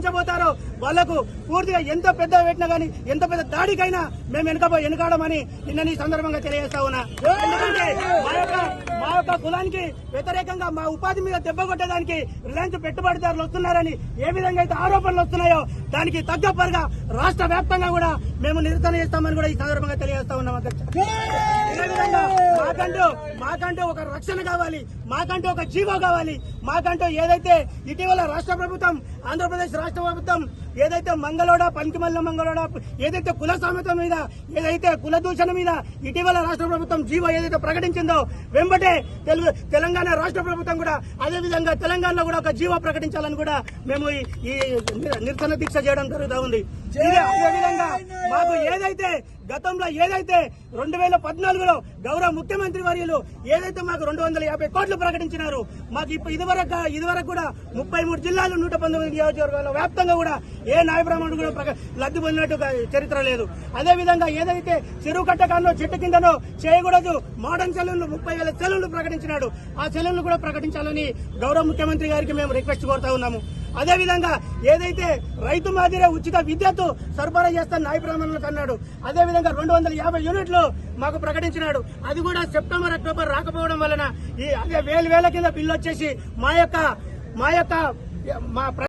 రెచ్చబోతారో వాళ్లకు పూర్తిగా ఎంత పెద్ద పెట్టినా గానీ ఎంత పెద్ద దాడికైనా మేము వెనుకాడమని నిన్న ఈ సందర్భంగా తెలియజేస్తా ఉన్నా. ఎందుకంటే మా యొక్క కులానికి వ్యతిరేకంగా మా ఉపాధి మీద దెబ్బ కొట్టడానికి రిలయన్స్ పెట్టుబడిదారులు వస్తున్నారని ఏ విధంగా అయితే ఆరోపణలు వస్తున్నాయో దానికి తగ్గపరుగా రాష్ట్ర వ్యాప్తంగా కూడా మేము నిరసన చేస్తామని కూడా ఈ సందర్భంగా తెలియజేస్తా ఉన్నాం. మాకంటూ ఒక రక్షణ కావాలి, మాకంటూ ఒక జీవో కావాలి, మాకంటూ ఏదైతే ఇటీవల రాష్ట్ర ప్రభుత్వం ఆంధ్రప్రదేశ్ రాష్ట్ర ప్రభుత్వం ఏదైతే మంగళోడ పంకిమల్ల మంగళోడ ఏదైతే కుల సామెత మీద ఏదైతే కుల దూషణ మీద ఇటీవల రాష్ట్ర ప్రభుత్వం జీవో ఏదైతే ప్రకటించిందో వెంబటే తెలంగాణ రాష్ట్ర ప్రభుత్వం కూడా అదే విధంగా తెలంగాణలో కూడా ఒక జీవో ప్రకటించాలని కూడా మేము ఈ నిరసన దీక్ష చేయడం జరుగుతూ ఉంది. అదే విధంగా మాకు ఏదైతే గతంలో 2014లో గౌరవ ముఖ్యమంత్రి వర్యులు ఏదైతే మాకు 250 కోట్లు ప్రకటించినారు, మాకు ఇదివరకు కూడా 33 జిల్లాలు 119 నియోజకవర్గాల వ్యాప్తంగా కూడా ఏ న్యాయ బ్రాహ్మణుడు కూడా లబ్ధి పొందినట్టు చరిత్ర లేదు. అదే విధంగా ఏదైతే చెరువు కట్టకాన్నో చెట్టు కిందనో చేయకూడదు మోడర్న్ సెలూన్లు 30,000 సెలూన్లు ప్రకటించినాడు, ఆ సెలూన్లు కూడా ప్రకటించాలని గౌరవ ముఖ్యమంత్రి గారికి మేము రిక్వెస్ట్ కోరుతా ఉన్నాము. అదేవిధంగా ఏదైతే రైతు మాదిరే ఉచిత విద్యుత్ సరఫరా చేస్తాను న్యాయ బ్రాహ్మణులకు అన్నాడు, అదేవిధంగా 250 యూనిట్లు మాకు ప్రకటించినాడు. అది కూడా సెప్టెంబర్ అక్టోబర్ రాకపోవడం వలన అదే వేల కింద బిల్లు వచ్చేసి మా